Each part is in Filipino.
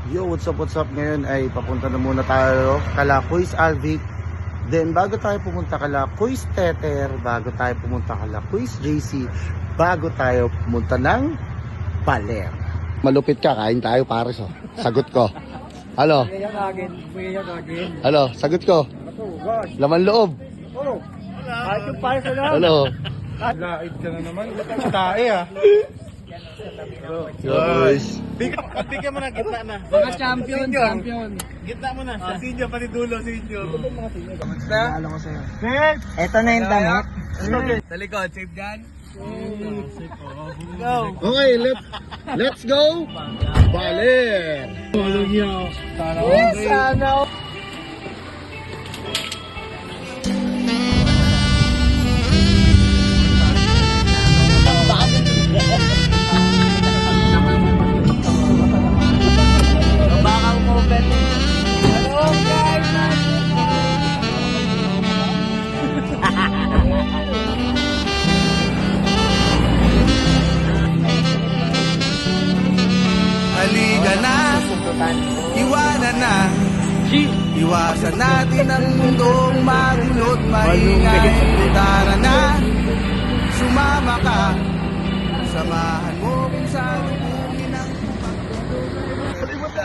Yo, what's up? Ngayon ay papunta na muna tayo kala Kuis Alvic. Then bago tayo pumunta kala Kuis Teter, bago tayo pumunta kala Kuis JC, bago tayo pumunta ng Baler. Malupit ka, kain tayo pares oh. Sagot ko. Halo? Halo, sagot ko. Laman loob. Kahit yung pares na lang. Halo. Laid ka na naman. Tae ah. Guys. Bigyan mo na, gitna na. Mga champion. Gitna mo na. Senior, pati dulo, senior. Naalala ko sa'yo. Ito na yung damit. Sa likod, safe dyan. Okay, let's go. Baler. Sana. Bakang movement. Hello guys. Halika na, iwanan na. Iwasan natin ang mundong magulot maingay. Tara na, sumama ka. Samahan mo kung saan lubungin ang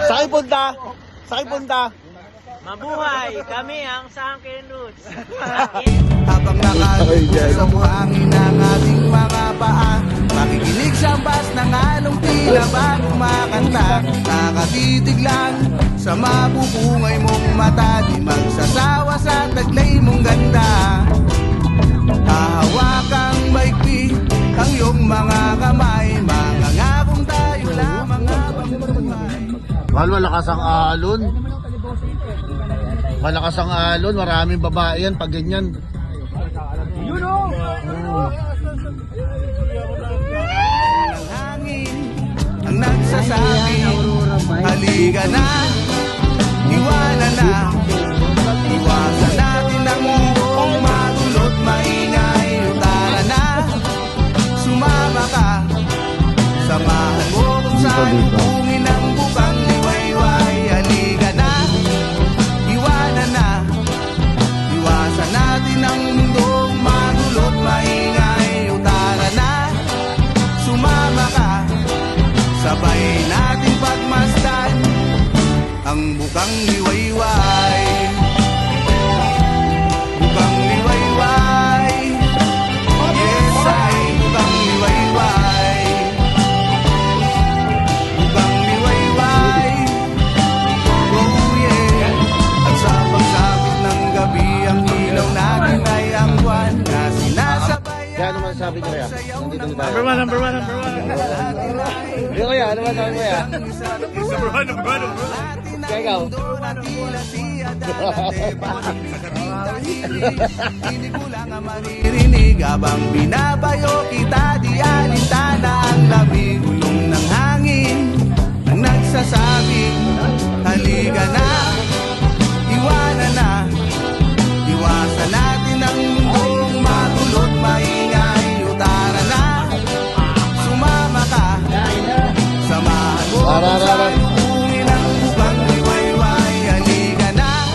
Saan punta? Saan punta? Mabuhay kami ang Sangkin Roots. habang nakaluto sa buhangin ng ating mga paa. Makikinig sa bas ng along tila bago makanta. Nakatitig lang sa mabubungay mong mata. Di magsasawa sa taglay mong ganda. Hahawakang maigpi ang iyong mga kamay. Mangangakong tayo lamang habang buhay. Mahal, malakas ang alon. Malakas ang alon, maraming babae yan pag ganyan. Ang hangin ang nagsasabi, halika na, iwanan na. Iwasan natin ang mundong magulot maingay. Tara na, sumama ka. Samahan mo kung saan lubungin ang bukang liwayway. Halika na, iwanan na. Iwasan natin ang mundong magulot maingay. Tara na, sumama ka. Sabay natin pagmasdan ang bukang liwayway. Bukang liwayway. Yes, ay bukang liwayway. Bukang liwayway. Oh yeah. At sa pagsapit ng gabi, ang ilaw natin ay ang buwan na sinasabay. Kaya ano masasabi niyo kaya? Nandito na tayo. Number one. Yung kaya, ano masasabi mo kaya? Number one. Kaya ikaw? Hindi ko lang ang maririnig habang binabayo kita. Di alintana ang lamig. Gulong ng hangin ang nagsasabi, halika na, iwanan na. Iwasan natin ang mundong magulot maingay. Tara na, sumama ka. Samahan mo kung saan lubungin ang bukang liwayway. Halika na,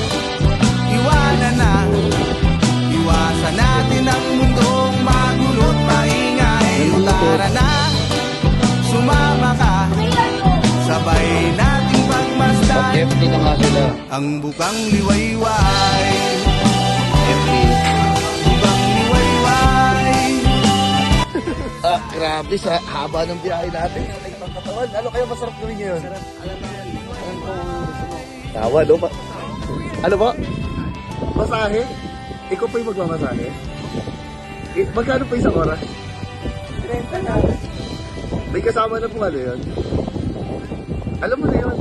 iwanan na. Iwasan natin ang mundong magulot maingay. Tara na, sumama ka. Sabay nating pagmasdan FT na nga sila. ang bukang liwayway. FT, bukang liwayway. Grabe sa haba ng biyahe natin. Ano kaya masarap gawin ngayon? Tawa, no? Ano ba? Masahe? Ikaw pa yung magmamasahe? Magkano pa isang oras? 30 na. May kasama na po ano yun? Alam mo na yun.